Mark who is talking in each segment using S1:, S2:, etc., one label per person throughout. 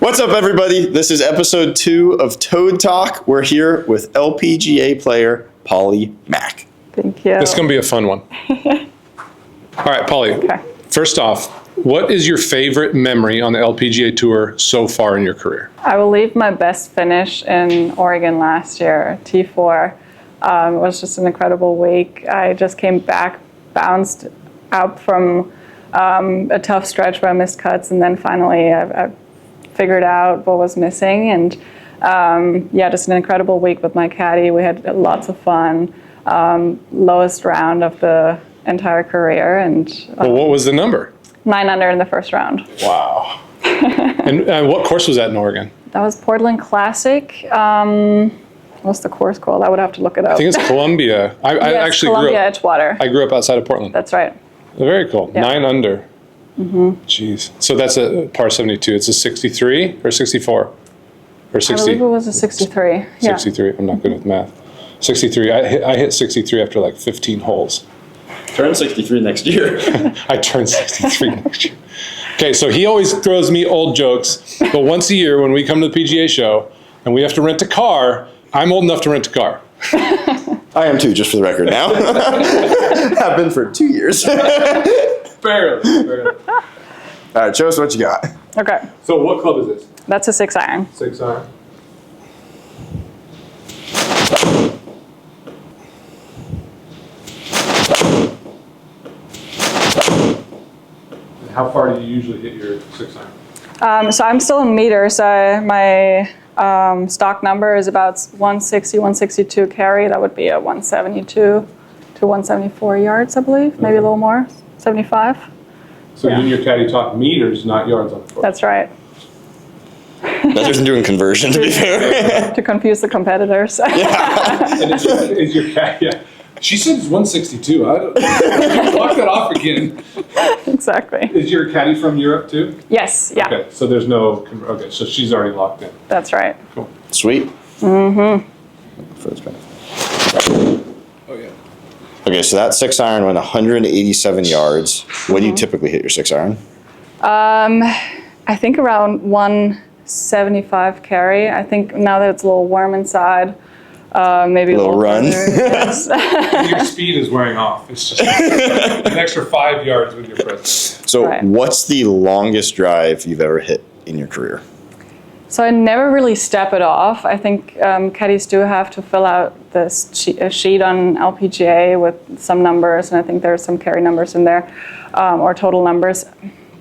S1: What's up, everybody? This is episode 2 of Toad Talk. We're here with LPGA player Polly Mack.
S2: Thank you.
S3: This is going to be a fun one. All right, Polly.
S2: Okay.
S3: First off, what is your favorite memory on the LPGA Tour so far in your career?
S2: I will leave my best finish in Oregon last year, T4. It was just an incredible week. I just came back, bounced up from a tough stretch where I missed cuts, and then finally I figured out what was missing. And yeah, just an incredible week with my caddy. We had lots of fun. Lowest round of the entire career. And
S3: Well, what was the number?
S2: 9 under in the first round.
S3: Wow. And what course was that in Oregon?
S2: That was Portland Classic. What's the course called? I would have to look it up.
S3: I think it's Columbia. I actually
S2: Columbia, Edgewater.
S3: I grew up outside of Portland.
S2: That's right.
S3: Very cool.
S2: Yeah.
S3: 9 under. Jeez. So that's a par 72. It's a 63 or 64? Or 60?
S2: I believe it was a 63. Yeah.
S3: 63. I'm not good with math. 63. I hit 63 after like 15 holes.
S1: Turn 63 next year.
S3: I turned 63 next year. Okay, so he always throws me old jokes, but once a year when we come to the PGA show and we have to rent a car, I'm old enough to rent a car.
S1: I am too, just for the record now. Have been for 2 years.
S3: Barely.
S1: All right, show us what you got.
S2: Okay.
S3: So what club is this?
S2: That's a 6-iron.
S3: 6 iron. How far do you usually hit your 6 iron?
S2: So I'm still in meters. My stock number is about 160, 162 carry. That would be a 172 to 174 yards, I believe. Maybe a little more, 75.
S3: So you and your caddy talk meters, not yards on the course.
S2: That's right.
S1: That isn't doing conversion, to be fair.
S2: To confuse the competitors.
S3: And is your caddy? Yeah. She said it's 162. I don't block that off again.
S2: Exactly.
S3: Is your caddy from Europe too?
S2: Yes. Yeah.
S3: Okay, so there's no. Okay, so she's already locked in.
S2: That's right.
S3: Cool.
S1: Sweet.
S3: Oh yeah.
S1: Okay, so that 6 iron went 187 yards. What do you typically hit your 6 iron?
S2: I think around 175 carry. I think now that it's a little warm inside, maybe a
S1: Little run.
S2: further, yes.
S3: Your speed is wearing off. It's just an extra 5 yards with your presence.
S1: So
S2: Right.
S1: what's the longest drive you've ever hit in your career?
S2: So I never really step it off. I think caddies do have to fill out this sheet on LPGA with some numbers, and I think there's some carry numbers in there, or total numbers.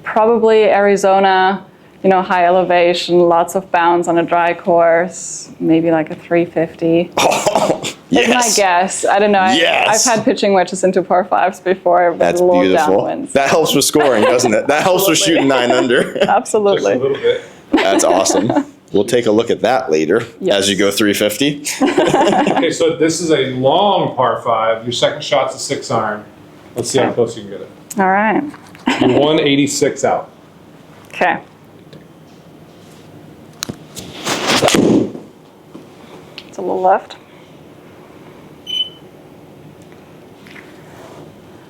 S2: Probably Arizona, high elevation, lots of bounds on a dry course, maybe like a 350.
S1: Oh,
S2: That's my guess. I don't know.
S1: Yes.
S2: I've had pitching wedges into par 5s before with
S1: That's
S2: a little
S1: beautiful.
S2: downwinds.
S1: That helps with scoring, doesn't it? That helps with shooting 9 under.
S3: Just a
S2: Absolutely.
S3: little bit.
S1: That's awesome. We'll take a look at that later
S2: Yes.
S1: as you go 350.
S3: Okay, so this is a long par 5. Your second shot's a 6 iron. Let's see how close you can get it.
S2: All right.
S3: You're 186 out.
S2: Okay. It's a little left.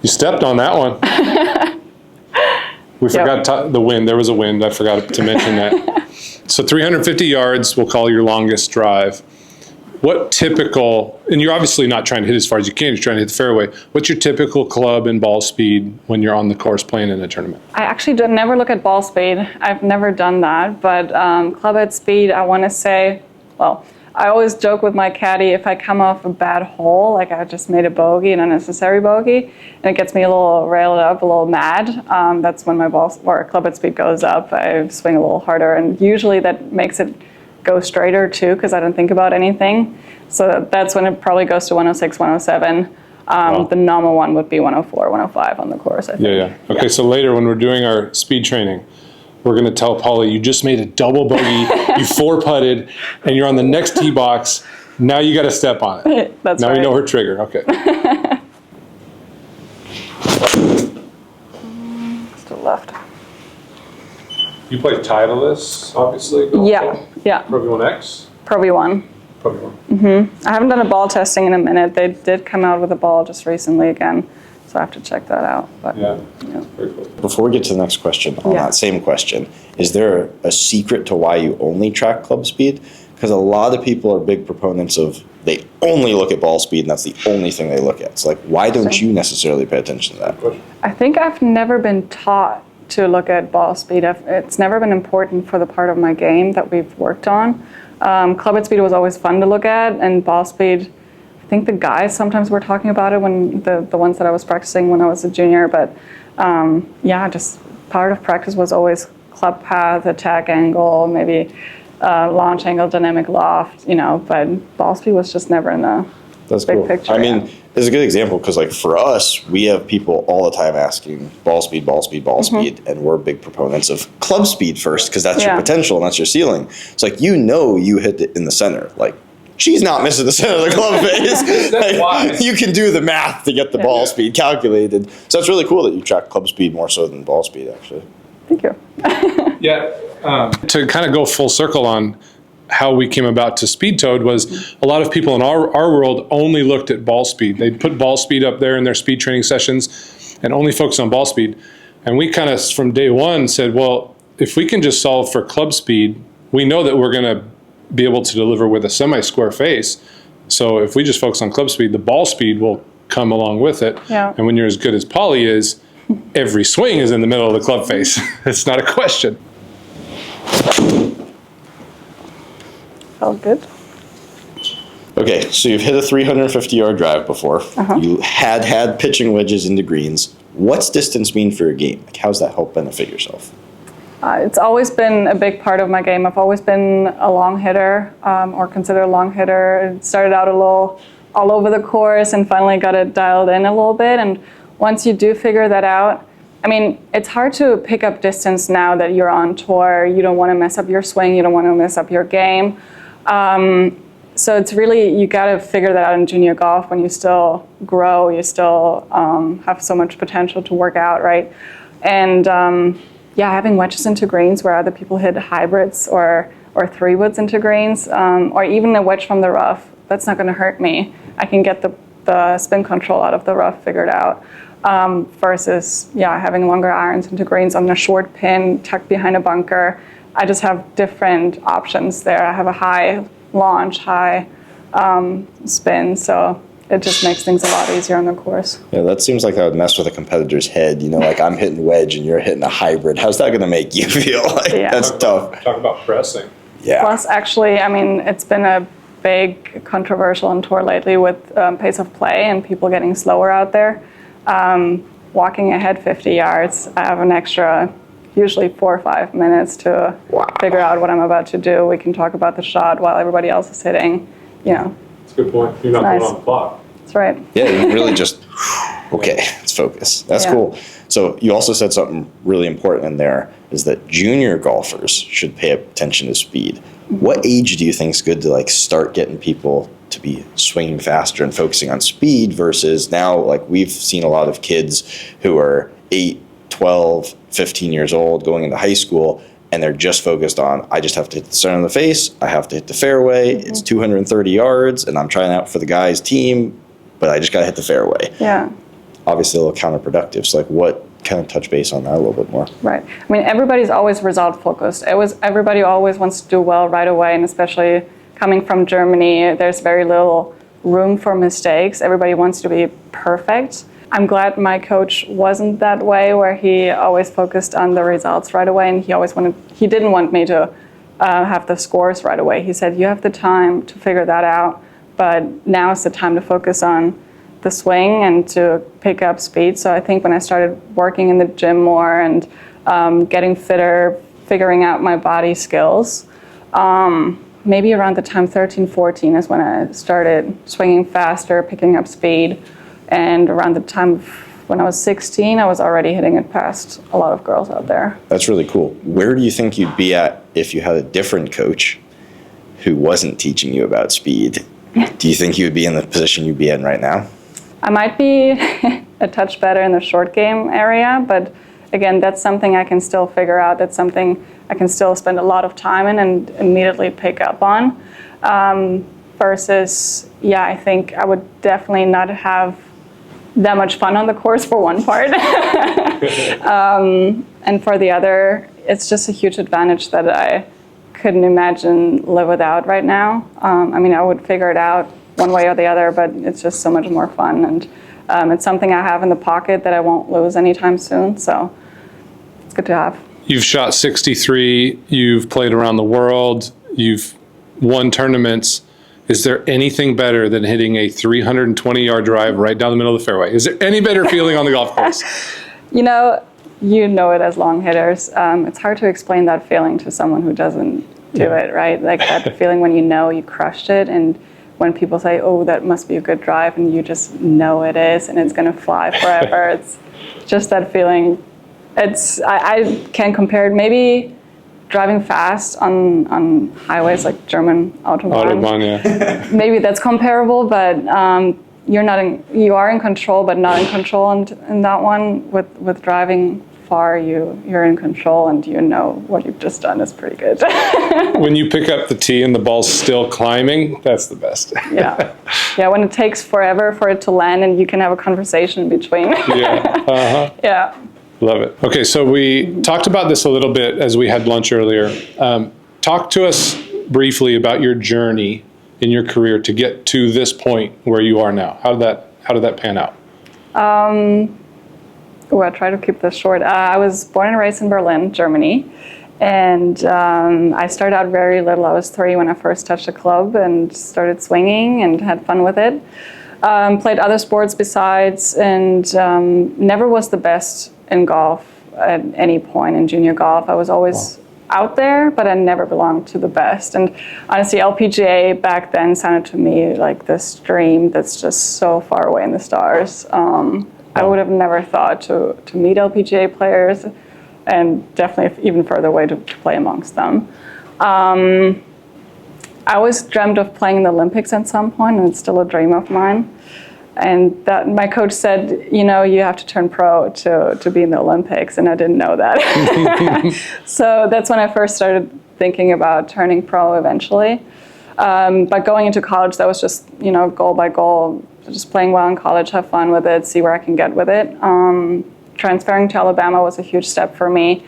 S3: You stepped on that one. We
S2: Yep.
S3: forgot the wind. There was a wind. I forgot to mention that. So 350 yards, we'll call your longest drive. What typical, and you're obviously not trying to hit as far as you can, you're trying to hit the fairway. What's your typical club and ball speed when you're on the course playing in a tournament?
S2: I actually never look at ball speed. I've never done that. But club head speed, I want to say, well, I always joke with my caddy, if I come off a bad hole, like I just made a bogey, an unnecessary bogey, and it gets me a little railed up, a little mad, that's when my club head speed goes up. I swing a little harder, and usually that makes it go straighter too, because I don't think about anything. So that's when it probably goes to 106, 107.
S3: Wow.
S2: The normal one would be 104, 105 on the course, I think.
S3: Yeah. Okay, so later when we're doing our speed training, we're going to tell Polly, you just made a double bogey, you 4-putted, and you're on the next tee box. Now you got to step on it.
S2: That's
S3: now
S2: right.
S3: we know her trigger. Okay.
S2: Still left.
S3: You play Titleist, obviously.
S2: Yeah.
S3: Pro V1X?
S2: Pro V1.
S3: Pro V1.
S2: I haven't done a ball testing in a minute. They did come out with a ball just recently again. So I have to check that out. But,
S3: Yeah.
S2: yeah.
S3: Very cool.
S1: Before we get to the next question, on
S2: Yeah.
S1: that same question, is there a secret to why you only track club speed? Because a lot of people are big proponents of they only look at ball speed and that's the only thing they look at. So like, why don't you necessarily pay attention to that?
S2: I think I've never been taught to look at ball speed. It's never been important for the part of my game that we've worked on. Club head speed was always fun to look at, and ball speed, I think the guys sometimes were talking about it when the ones that I was practicing when I was a junior, but yeah, just part of practice was always club path, attack angle, maybe launch angle, dynamic loft, but ball speed was just never in the
S1: That's
S2: big
S1: cool.
S2: picture.
S1: I mean, it's a good example because like for us, we have people all the time asking ball speed, ball speed, ball speed, and we're big proponents of club speed first because that's your
S2: Yeah.
S1: potential and that's your ceiling. It's like you hit it in the center. Like she's not missing the center of the club face.
S3: That's why.
S1: You can do the math to get the ball speed calculated. So it's really cool that you track club speed more so than ball speed actually.
S2: Thank you.
S3: Yeah. To kind of go full circle on how we came about to speed toad was a lot of people in our world only looked at ball speed. They'd put ball speed up there in their speed training sessions and only focus on ball speed. And we kind of from day one said, well, if we can just solve for club speed, we know that we're going to be able to deliver with a semi-square face. So if we just focus on club speed, the ball speed will come along with it.
S2: Yeah.
S3: And when you're as good as Polly is, every swing is in the middle of the club face. It's not a question.
S2: Felt good.
S1: Okay, so you've hit a 350-yard drive before. You had pitching wedges into greens. What's distance mean for your game? Like, how's that help benefit yourself?
S2: It's always been a big part of my game. I've always been a long hitter, or considered a long hitter. It started out a little all over the course and finally got it dialed in a little bit. And once you do figure that out, I mean, it's hard to pick up distance now that you're on tour. You don't want to mess up your swing. You don't want to mess up your game. So it's really, you got to figure that out in junior golf when you still grow, you still have so much potential to work out, right? And yeah, having wedges into greens where other people hit hybrids or 3-woods into greens, or even a wedge from the rough, that's not going to hurt me. I can get the spin control out of the rough figured out. Versus, yeah, having longer irons into greens on a short pin tucked behind a bunker. I just have different options there. I have a high launch, high spin, so it just makes things a lot easier on the course.
S1: Yeah, that seems like that would mess with a competitor's head. Like I'm hitting wedge and you're hitting a hybrid. How's that going to make you feel? Like
S2: Yeah.
S1: That's tough.
S3: Talk about pressing.
S1: Yeah.
S2: Plus, actually, I mean, it's been a big controversial on tour lately with pace of play and people getting slower out there. Walking ahead 50 yards, I have an extra, usually 4 or 5 minutes to figure out what I'm about to do. We can talk about the shot while everybody else is hitting.
S3: That's a good point. You're not
S2: Nice.
S3: going on the clock.
S2: That's right.
S1: Yeah, you really just, okay, let's focus. That's
S2: Yeah.
S1: cool. So you also said something really important in there is that junior golfers should pay attention to speed. What age do you think is good to like start getting people to be swinging faster and focusing on speed versus now, like we've seen a lot of kids who are 8, 12, 15 years old going into high school and they're just focused on, I just have to hit the center of the face, I have to hit the fairway, it's 230 yards and I'm trying out for the guy's team, but I just got to hit the fairway.
S2: Yeah.
S1: Obviously a little counterproductive. So like what kind of touch base on that a little bit more?
S2: Right. I mean, everybody's always result focused. Everybody always wants to do well right away, and especially coming from Germany, there's very little room for mistakes. Everybody wants to be perfect. I'm glad my coach wasn't that way, where he always focused on the results right away, and he didn't want me to have the scores right away. He said, you have the time to figure that out, but now is the time to focus on the swing and to pick up speed. So I think when I started working in the gym more and getting fitter, figuring out my body skills, maybe around the time 13, 14 is when I started swinging faster, picking up speed. And around the time of when I was 16, I was already hitting it past a lot of girls out there.
S1: That's really cool. Where do you think you'd be at if you had a different coach who wasn't teaching you about speed? Do you think you would be in the position you'd be in right now?
S2: I might be a touch better in the short game area, but again, that's something I can still figure out. That's something I can still spend a lot of time in and immediately pick up on. Versus, yeah, I think I would definitely not have that much fun on the course for one part. And for the other, it's just a huge advantage that I couldn't imagine live without right now. I mean, I would figure it out one way or the other, but it's just so much more fun. And it's something I have in the pocket that I won't lose anytime soon. So it's good to have.
S3: You've shot 63, you've played around the world, you've won tournaments. Is there anything better than hitting a 320-yard drive right down the middle of the fairway? Is there any better feeling on the golf course?
S2: You know it as long hitters. It's hard to explain that feeling to someone who doesn't do it, right? Like that feeling when you know you crushed it, and when people say, oh, that must be a good drive, and you just know it is, and it's going to fly forever. It's just that feeling. I can't compare it. Maybe driving fast on highways like German Autobahn.
S3: Yeah.
S2: Maybe that's comparable, but you are in control, but not in control in that one. With driving far, you're in control, and you know what you've just done is pretty good.
S3: When you pick up the tee and the ball's still climbing, that's the best.
S2: Yeah. When it takes forever for it to land, and you can have a conversation in between. Yeah.
S3: Love it. Okay, so we talked about this a little bit as we had lunch earlier. Talk to us briefly about your journey in your career to get to this point where you are now. How did that pan out?
S2: I try to keep this short. I was born and raised in Berlin, Germany, and I started out very little. I was 3 when I first touched a club and started swinging and had fun with it. Played other sports besides, and never was the best in golf at any point in junior golf. I was always out there, but I never belonged to the best. And honestly, LPGA back then sounded to me like this dream that's just so far away in the stars. I would have never thought to meet LPGA players, and definitely even further away to play amongst them. I always dreamt of playing in the Olympics at some point, and it's still a dream of mine. And that my coach said, you have to turn pro to be in the Olympics, and I didn't know that. So that's when I first started thinking about turning pro eventually. But going into college, that was just, goal by goal, just playing well in college, have fun with it, see where I can get with it. Transferring to Alabama was a huge step for me,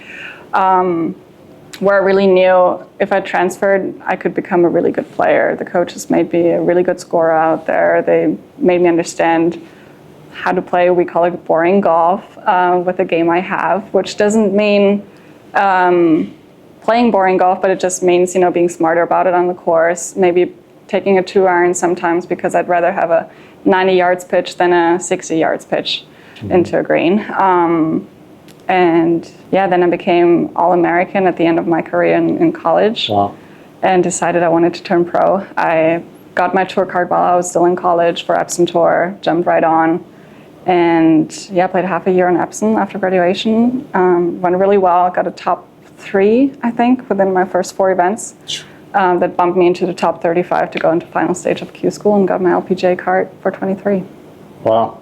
S2: where I really knew if I transferred, I could become a really good player. The coaches made me a really good scorer out there. They made me understand how to play, we call it boring golf, with the game I have, which doesn't mean playing boring golf, but it just means, being smarter about it on the course, maybe taking a 2-iron sometimes because I'd rather have a 90 yards pitch than a 60 yards pitch into a green. And then I became All-American at the end of my career in college.
S3: Wow.
S2: And decided I wanted to turn pro. I got my tour card while I was still in college for Epson Tour, jumped right on, and played half a year on Epson after graduation. Went really well, got a top 3, I think, within my first 4 events. That bumped me into the top 35 to go into final stage of Q school, and got my LPGA card for 23.
S3: Wow.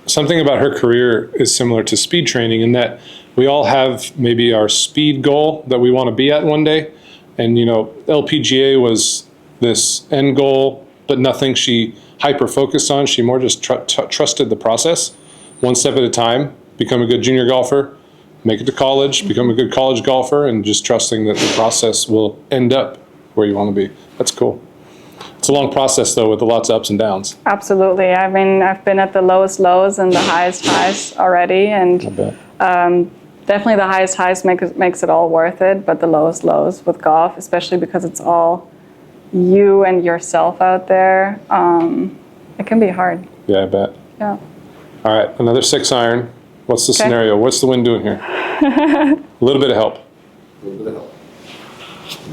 S3: Something about her career is similar to speed training in that we all have maybe our speed goal that we want to be at one day. And, LPGA was this end goal, but nothing she hyper-focused on. She more just trusted the process, one step at a time, become a good junior golfer, make it to college, become a good college golfer, and just trusting that the process will end up where you want to be. That's cool. It's a long process, though, with lots of ups and downs.
S2: Absolutely. I mean, I've been at the lowest lows and the highest highs already, and definitely the highest highs makes it all worth it, but the lowest lows with golf, especially because it's all you and yourself out there, it can be hard.
S3: Yeah, I bet.
S2: Yeah.
S3: All right, another 6-iron. What's the scenario? What's the wind doing here? A little bit of help.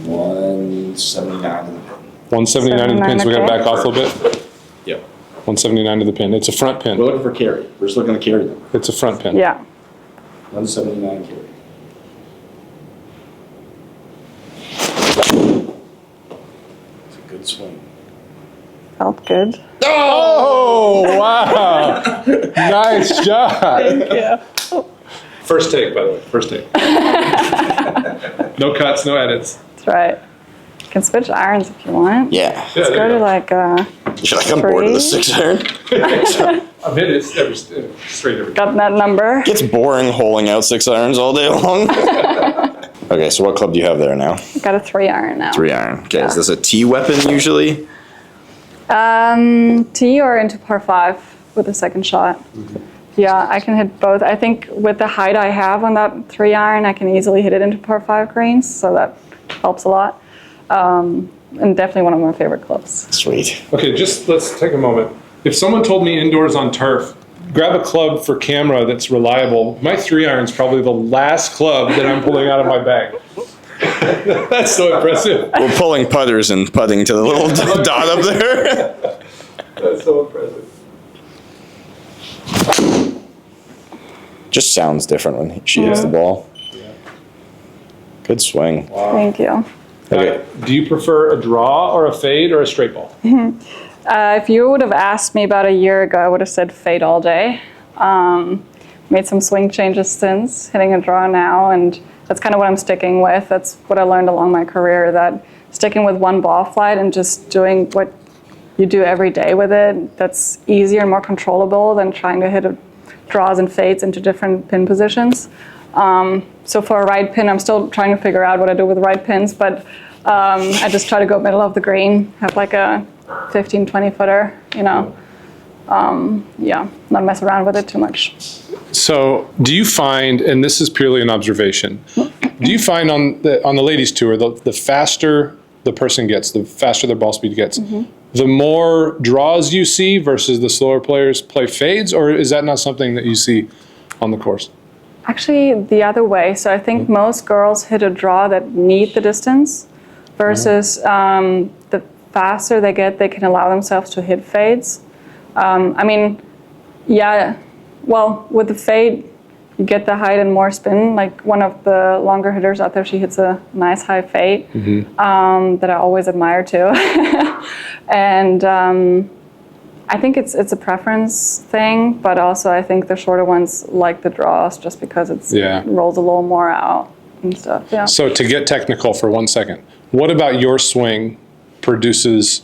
S1: 179 to the pin.
S3: 179 to the pin, so we got to back off a little bit.
S1: Yep.
S3: 179 to the pin. It's a front pin.
S1: We're looking for carry. We're just looking to carry them.
S3: It's a front pin.
S2: Yeah.
S1: 179 carry. It's a good swing.
S2: Felt good.
S3: Oh, wow. Nice job.
S2: Thank you.
S3: First take, by the way. First take. No cuts, no edits.
S2: That's right. You can switch irons if you want.
S1: Yeah.
S2: Let's go to like
S1: You're like, I'm bored of the 6-iron.
S3: I've hit it every straight every time.
S2: Got that number.
S1: It's boring holing out 6-irons all day long. Okay, so what club do you have there now?
S2: Got a 3-iron now.
S1: 3-iron. Okay, is this a tee weapon usually?
S2: Tee or into par 5 with a second shot. Yeah, I can hit both. I think with the height I have on that 3-iron, I can easily hit it into par 5 greens, so that helps a lot. And definitely one of my favorite clubs.
S1: Sweet.
S3: Okay, let's take a moment. If someone told me indoors on turf, grab a club for camera that's reliable, my 3-iron's probably the last club that I'm pulling out of my bag. That's so impressive.
S1: We're pulling putters and putting to the little dot up there.
S3: That's so impressive.
S1: Just sounds different when she hits the ball. Good swing.
S3: Wow.
S2: Thank you.
S1: Okay.
S3: Do you prefer a draw or a fade or a straight ball?
S2: If you would have asked me about a year ago, I would have said fade all day. Made some swing changes since, hitting a draw now, and that's kind of what I'm sticking with. That's what I learned along my career, that sticking with one ball flight and just doing what you do every day with it, that's easier and more controllable than trying to hit draws and fades into different pin positions. So for a right pin, I'm still trying to figure out what I do with right pins, but I just try to go middle of the green, have like a 15, 20 footer, you know. Yeah, not mess around with it too much.
S3: So do you find, and this is purely an observation, do you find on the ladies tour, the faster the person gets, the faster their ball speed gets, the more draws you see versus the slower players play fades, or is that not something that you see on the course?
S2: Actually, the other way. So I think most girls hit a draw that need the distance versus the faster they get, they can allow themselves to hit fades. I mean, yeah, well, with the fade, you get the height and more spin. Like one of the longer hitters out there, she hits a nice high fade that I always admire too. And I think it's a preference thing, but also I think the shorter ones like the draws just because it rolls a little more out and stuff. Yeah.
S3: So to get technical for 1 second, what about your swing produces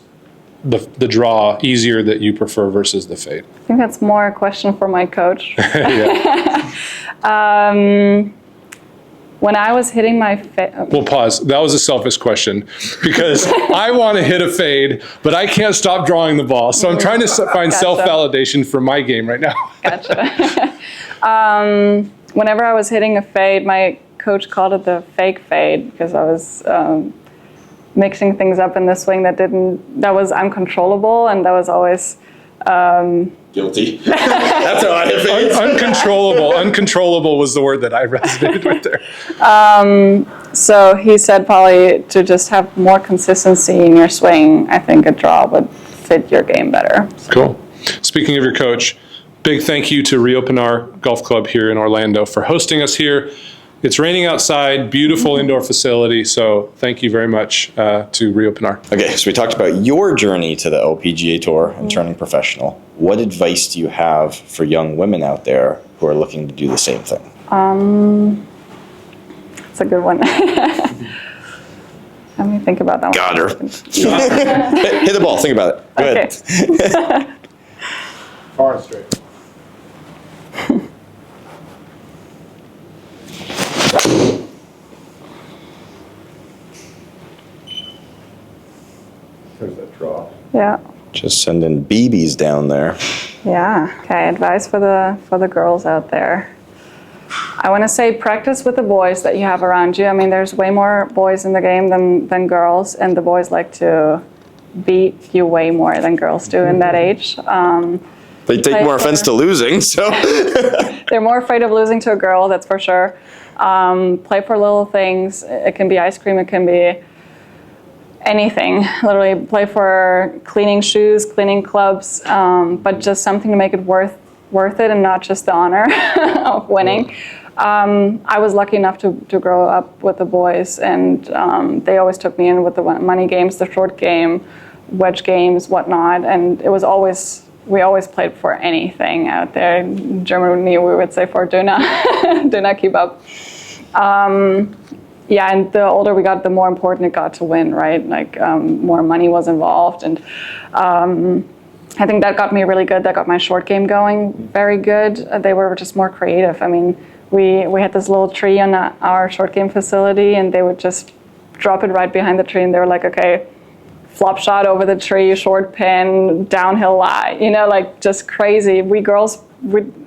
S3: the draw easier that you prefer versus the fade?
S2: I think that's more a question for my coach. When I was hitting my
S3: We'll pause. That was a selfish question because I want to hit a fade, but I can't stop drawing the ball. So I'm trying to find self-validation for my game right now.
S2: Gotcha. Whenever I was hitting a fade, my coach called it the fake fade because I was mixing things up in the swing that was uncontrollable, and that was always
S1: Guilty. That's how I hit fades.
S3: Uncontrollable. Uncontrollable was the word that I resonated with there.
S2: So he said probably to just have more consistency in your swing, I think a draw would fit your game better.
S3: Cool. Speaking of your coach, big thank you to Rio Pinar Golf Club here in Orlando for hosting us here. It's raining outside, beautiful indoor facility, so thank you very much to Rio Pinar.
S1: Okay, so we talked about your journey to the LPGA Tour and turning professional. What advice do you have for young women out there who are looking to do the same thing?
S2: That's a good one. Let me think about that one.
S1: Got her. Hit the ball, think about it. Go ahead.
S3: Far and straight. There's that draw.
S2: Yeah.
S1: Just sending BBs down there.
S2: Yeah. Okay. Advice for the girls out there. I want to say practice with the boys that you have around you. I mean, there's way more boys in the game than girls, and the boys like to beat you way more than girls do in that age.
S1: They take more offense to losing, so.
S2: They're more afraid of losing to a girl, that's for sure. Play for little things. It can be ice cream, it can be anything. Literally play for cleaning shoes, cleaning clubs, but just something to make it worth it and not just the honor of winning. I was lucky enough to grow up with the boys, and they always took me in with the money games, the short game, wedge games, whatnot, and we always played for anything out there. In Germany, we would say for Döner, Döner keep up. yeah, and the older we got, the more important it got to win, right? Like more money was involved, and I think that got me really good. That got my short game going very good. They were just more creative. I mean, we had this little tree on our short game facility, and they would just drop it right behind the tree, and they were like, okay, flop shot over the tree, short pin, downhill lie, you know, like just crazy. We girls,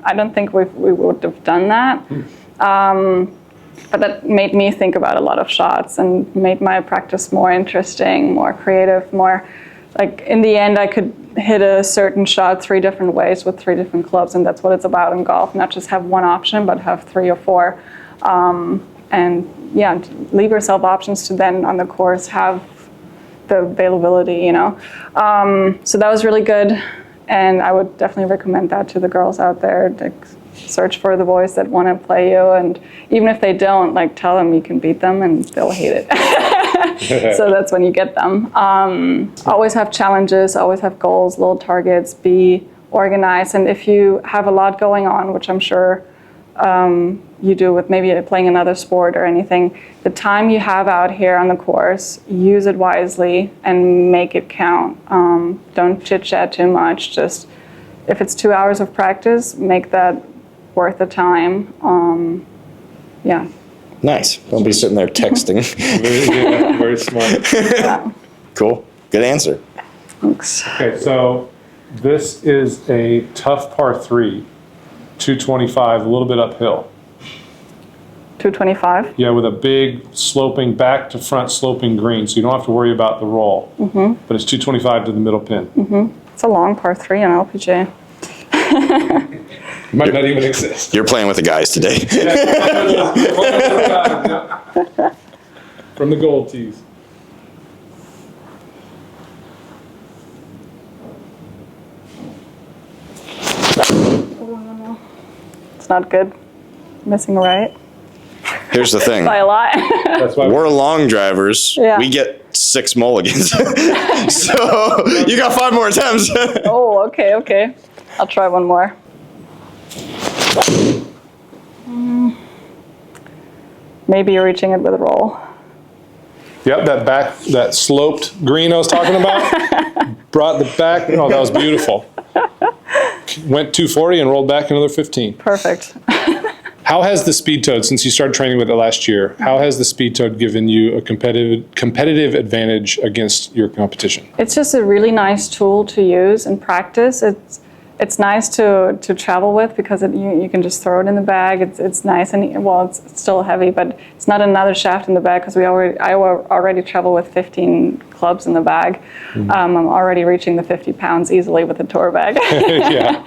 S2: I don't think we would have done that. But that made me think about a lot of shots and made my practice more interesting, more creative, more like in the end I could hit a certain shot 3 different ways with 3 different clubs, and that's what it's about in golf, not just have one option, but have 3 or 4. And yeah, leave yourself options to then on the course have the availability, you know. So that was really good, and I would definitely recommend that to the girls out there. Like, search for the boys that want to play you, and even if they don't, like, tell them you can beat them, and they'll hate it. So that's when you get them. Always have challenges, always have goals, little targets, be organized, and if you have a lot going on, which I'm sure you do with maybe playing another sport or anything, the time you have out here on the course, use it wisely and make it count. Don't chit-chat too much. Just if it's 2 hours of practice, make that worth the time. Yeah.
S1: Nice. Don't be sitting there texting.
S3: Very smart.
S2: Yeah.
S1: Cool. Good answer.
S2: Thanks.
S3: Okay, so this is a tough par 3, 225, a little bit uphill.
S2: 225.
S3: Yeah, with a big sloping back to front sloping green, so you don't have to worry about the roll. But it's 225 to the middle pin.
S2: It's a long par 3 on LPGA.
S3: Might not even exist.
S1: You're playing with the guys today.
S3: From the gold tees.
S2: It's not good. Missing a right
S1: Here's the thing.
S2: by a lot.
S3: That's why
S1: We're long drivers.
S2: Yeah.
S1: We get 6 mulligans. So you got 5 more attempts.
S2: Oh, okay. I'll try one more. Maybe you're reaching it with a roll.
S3: Yep, that sloped green I was talking about, brought the back, oh, that was beautiful. Went 240 and rolled back another 15.
S2: Perfect.
S3: How has the speed toad, since you started training with it last year, how has the speed toad given you a competitive advantage against your competition?
S2: It's just a really nice tool to use in practice. It's nice to travel with because you can just throw it in the bag. It's nice, and well, it's still heavy, but it's not another shaft in the bag because I already travel with 15 clubs in the bag. I'm already reaching the 50 pounds easily with a tour bag.
S3: Yeah.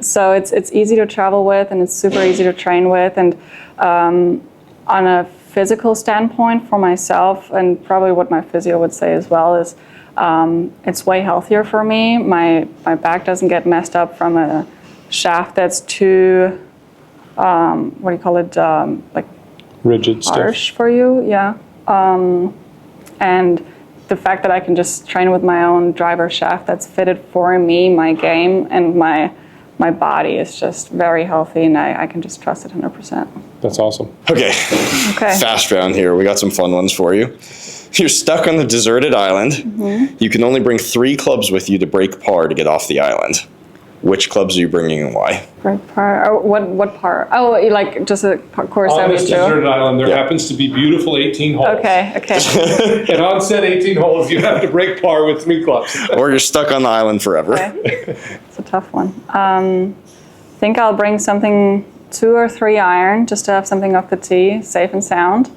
S2: So it's easy to travel with, and it's super easy to train with. And on a physical standpoint for myself, and probably what my physio would say as well, is it's way healthier for me. My back doesn't get messed up from a shaft that's too, what do you call it, like
S3: Rigid,
S2: harsh
S3: stiff.
S2: for you, yeah. And the fact that I can just train with my own driver shaft that's fitted for me, my game, and my body is just very healthy, and I can just trust it 100%.
S3: That's awesome.
S1: Okay. Fast round here. We got some fun ones for you. You're stuck on the deserted island. You can only bring 3 clubs with you to break par to get off the island. Which clubs are you bringing and why?
S2: Break par. Oh, what par? Oh, like just a course
S3: On this
S2: 72.
S3: deserted island, there
S1: Yeah.
S3: happens to be beautiful 18 holes.
S2: Okay.
S3: And on said 18 holes, you have to break par with 3 clubs.
S1: Or you're stuck on the island forever.
S2: Okay. It's a tough one. Think I'll bring something 2 or 3 iron just to have something off the tee, safe and sound.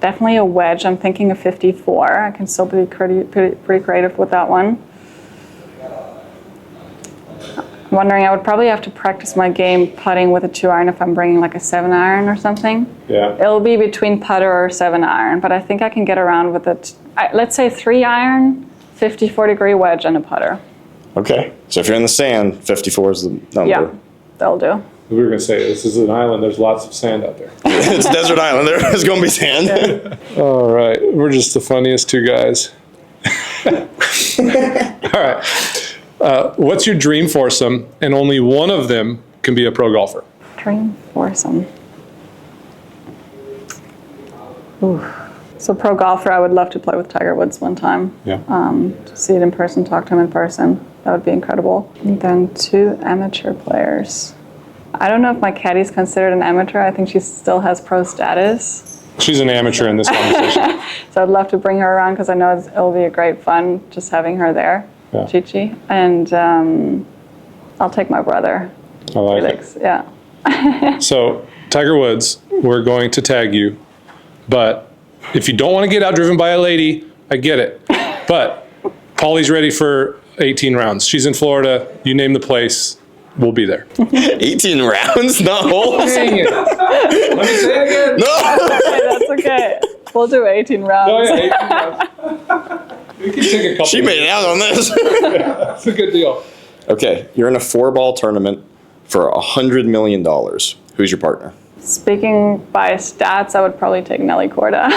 S2: Definitely a wedge. I'm thinking a 54. I can still be pretty creative with that one. I'm wondering, I would probably have to practice my game putting with a 2 iron if I'm bringing like a 7 iron or something.
S3: Yeah.
S2: It'll be between putter or 7 iron, but I think I can get around with it. Let's say 3 iron, 54-degree wedge, and a putter.
S1: Okay. So if you're in the sand, 54 is the number.
S2: Yeah, that'll do.
S3: We were going to say, this is an island. There's lots of sand out there.
S1: It's a desert island. There's going to be sand.
S2: Yeah.
S3: All right. We're just the funniest 2 guys. All right. What's your dream foursome? And only one of them can be a pro golfer.
S2: Dream foursome. So pro golfer, I would love to play with Tiger Woods one time.
S3: Yeah.
S2: To see it in person, talk to him in person. That would be incredible. And then 2 amateur players. I don't know if my caddy's considered an amateur. I think she still has pro status.
S3: She's an amateur in this conversation.
S2: So I'd love to bring her around because I know it'll be a great fun just having her there,
S3: Yeah.
S2: Chi-Chi. And I'll take my brother,
S3: I like
S2: Felix. Yeah.
S3: So, Tiger Woods, we're going to tag you, but if you don't want to get outdriven by a lady, I get it. But Polly's ready for 18 rounds. She's in Florida. You name the place, we'll be there.
S1: 18 rounds, not holes.
S3: Dang it. Let me say it again.
S1: No.
S2: Okay, that's okay. We'll do 18 rounds.
S3: Oh, yeah, 18 rounds. We can take a couple.
S1: She made it out on this.
S3: That's a good deal.
S1: Okay, you're in a 4-ball tournament for $100 million. Who's your partner?
S2: Speaking by stats, I would probably take Nelly Korda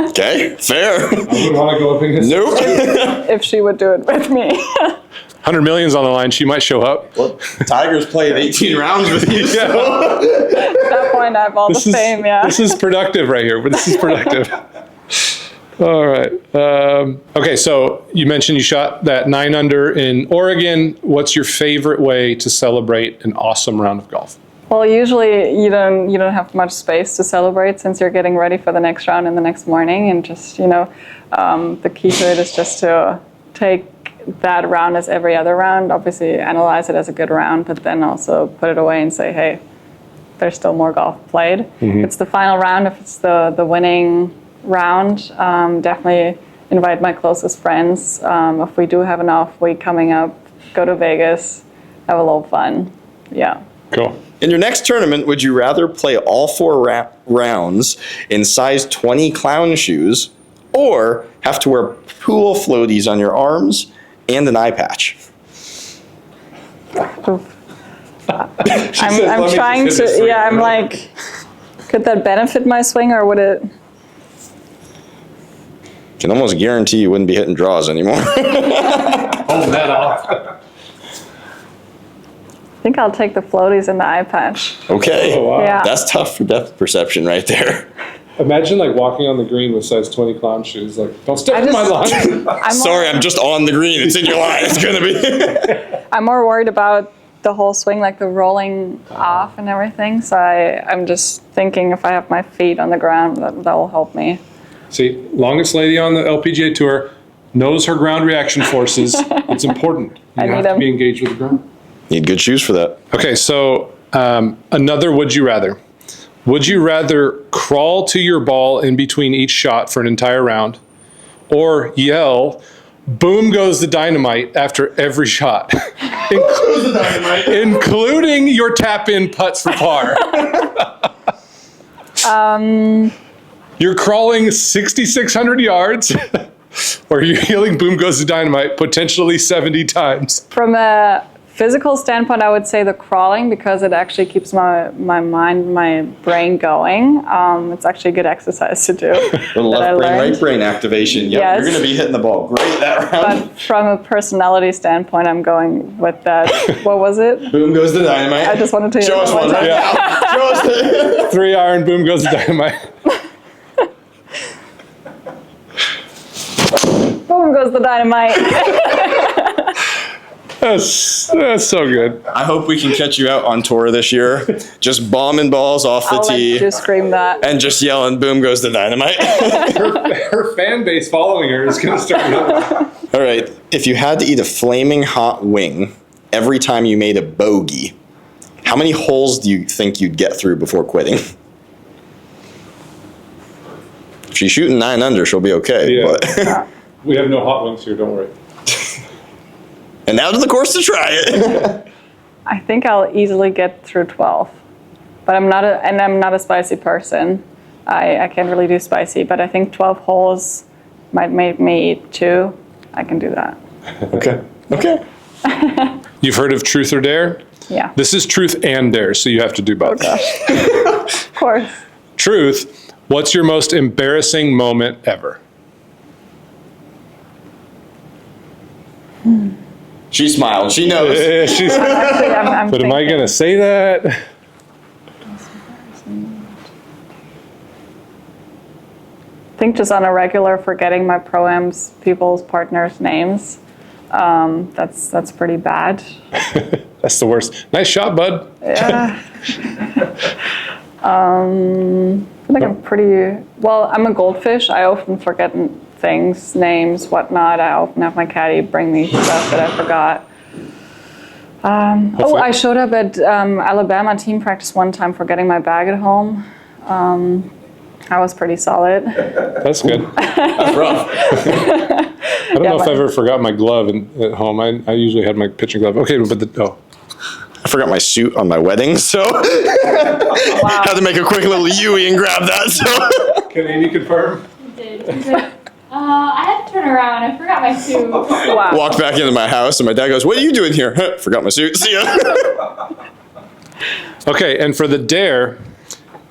S1: Okay, fair.
S3: I wouldn't want to go up against.
S1: Nope.
S2: if she would do it with me.
S3: 100 million's on the line. She might show up.
S1: Well, Tiger's played 18 rounds with you.
S3: Yeah.
S1: So.
S2: At that point, I have all the fame, yeah.
S3: This is productive right here. This is productive. All right. Okay, so you mentioned you shot that 9 under in Oregon. What's your favorite way to celebrate an awesome round of golf?
S2: Well, usually you don't have much space to celebrate since you're getting ready for the next round in the next morning, and just the key to it is just to take that round as every other round. Obviously, analyze it as a good round, but then also put it away and say, hey, there's still more golf played.
S3: Mm-hmm.
S2: If it's the final round, if it's the winning round, definitely invite my closest friends. If we do have an off week coming up, go to Vegas, have a little fun. Yeah.
S3: Cool.
S1: In your next tournament, would you rather play all 4 rounds in size 20 clown shoes or have to wear pool floaties on your arms and an eye patch?
S2: I'm trying to, I'm like, could that benefit my swing or would it?
S1: Can almost guarantee you wouldn't be hitting draws anymore.
S3: Hold that off.
S2: I think I'll take the floaties and the eye patch.
S1: Okay.
S3: Oh, wow.
S2: Yeah.
S1: That's tough for depth perception right there.
S3: Imagine like walking on the green with size 20 clown shoes. Like, don't step in my line.
S1: Sorry, I'm just on the green. It's in your line. It's going to be.
S2: I'm more worried about the whole swing, like the rolling off and everything. So I'm just thinking if I have my feet on the ground, that will help me.
S3: See, longest lady on the LPGA Tour knows her ground reaction forces. It's important. You have to be engaged with the ground.
S1: Need good shoes for that.
S3: Okay, so another would you rather. Would you rather crawl to your ball in between each shot for an entire round or yell, boom goes the dynamite after every shot? Including your tap-in putts for par. You're crawling 6,600 yards or you're yelling boom goes the dynamite potentially 70 times.
S2: From a physical standpoint, I would say the crawling because it actually keeps my mind, my brain going. It's actually a good exercise to do.
S1: Little left brain, right brain activation. Yep,
S2: Yes.
S1: You're going to be hitting the ball great that round.
S2: But from a personality standpoint, I'm going with that. What was it?
S1: Boom goes the dynamite.
S2: I just wanted to
S1: Show us one right now. Show us it.
S3: 3 iron, boom goes the dynamite.
S2: Boom goes the dynamite.
S3: That's so good.
S1: I hope we can catch you out on tour this year. Just bombing balls off the
S2: I'll let
S1: tee
S2: you scream that.
S1: and just yelling, boom goes the dynamite.
S3: Her fan base following her is going to start.
S1: All right. If you had to eat a flaming hot wing every time you made a bogey, how many holes do you think you'd get through before quitting? If she's shooting 9 under, she'll be okay.
S3: Yeah.
S1: But
S3: We have no hot wings here, don't worry.
S1: and now to the course to try it.
S2: I think I'll easily get through 12. But I'm not a spicy person. I can't really do spicy, but I think 12 holes might make me eat 2. I can do that.
S1: Okay.
S3: You've heard of Truth or Dare?
S2: Yeah.
S3: This is Truth and Dare, so you have to do both.
S2: Of course.
S3: Truth, what's your most embarrassing moment ever?
S1: She smiled. She knows.
S3: She's,
S2: Actually, I'm
S3: but am I going to say that?
S2: think just on a regular forgetting my pro-ams, people's partners' names. That's pretty bad.
S3: That's the worst. Nice shot, bud.
S2: Yeah. I feel like I'm pretty, well, I'm a goldfish. I often forget things, names, whatnot. I often have my caddy bring me stuff that I forgot. I showed up at Alabama team practice one time forgetting my bag at home. I was pretty solid.
S3: That's good.
S1: That's rough.
S3: I don't know if I ever forgot my glove at home. I usually had my pitching glove. Okay, but
S1: I forgot my suit on my wedding, so had to make a quick little Yui and grab that. So
S3: can Amy confirm?
S4: I did. He's like, I had to turn around. I forgot my suit.
S2: Wow.
S1: walked back into my house, and my dad goes, "What are you doing here?" Forgot my suit. See ya.
S3: Okay, and for the dare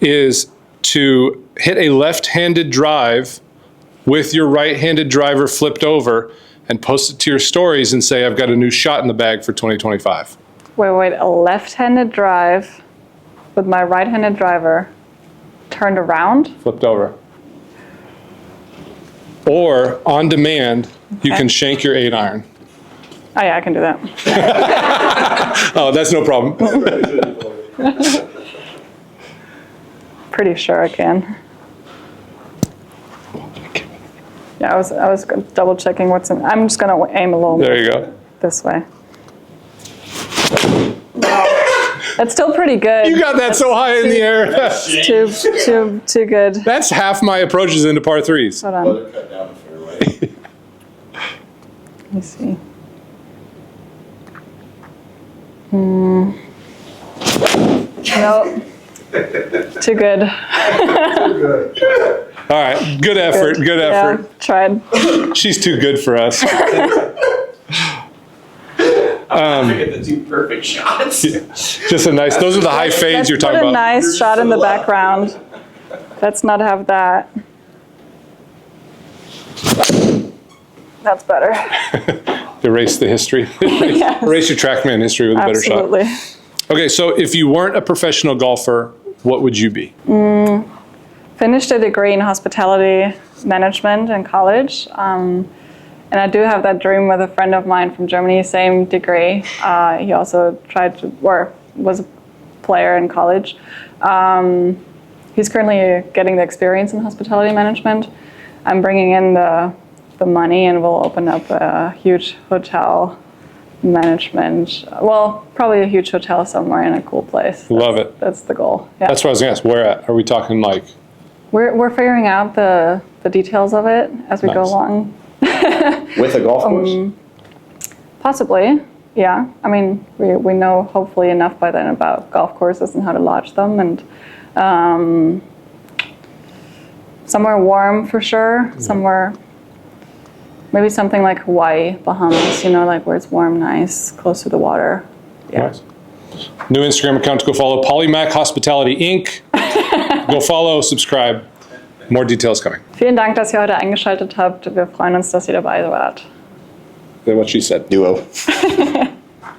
S3: is to hit a left-handed drive with your right-handed driver flipped over and post it to your stories and say, I've got a new shot in the bag for 2025.
S2: Wait, a left-handed drive with my right-handed driver turned around?
S3: Flipped over. Or, on demand, you
S2: Okay.
S3: can shank your 8-iron.
S2: Oh yeah, I can do that.
S3: Oh, that's no problem.
S2: Pretty sure I can. Yeah, I was double checking what's in. I'm just gonna aim a little
S3: There you go.
S2: this way. That's still pretty good.
S3: You got that so high in the air.
S2: Too good.
S3: That's half my approaches into par threes.
S2: Hold on.
S1: Cut down the fairway.
S2: Let me see. Nope. Too good.
S3: All right, good effort, good effort.
S2: Yeah, tried.
S3: She's too good for us.
S1: I get the 2 perfect shots.
S3: Just a nice, those are the high fades
S2: Let's
S3: you're talking
S2: put a
S3: about.
S2: nice shot in the background. Let's not have that. That's better.
S3: Erase the history. Erase your TrackMan history with a better shot.
S2: Absolutely.
S3: Okay, so if you weren't a professional golfer, what would you be?
S2: Finished a degree in hospitality management in college. And I do have that dream with a friend of mine from Germany, same degree. He also was a player in college. He's currently getting the experience in hospitality management. I'm bringing in the money, and we'll open up a huge hotel management. Well, probably a huge hotel somewhere in a cool place.
S3: Love it.
S2: That's the goal. Yeah.
S3: That's what I was going to ask. Where at? Are we talking like?
S2: We're figuring out the details of it as we go
S3: Nice.
S2: along.
S1: With a golf course?
S2: Possibly, yeah. I mean, we know hopefully enough by then about golf courses and how to lodge them, and somewhere warm for sure. Somewhere, maybe something like Hawaii, Bahamas. Like where it's warm, nice, close to the water. Yeah.
S3: Nice. New Instagram account to go follow, Polly Mack Hospitality Inc. Go follow, subscribe. More details coming.
S2: Vielen Dank, dass ihr heute eingeschaltet habt. Wir freuen uns, dass ihr dabei wart.
S3: What she said.
S1: Duo.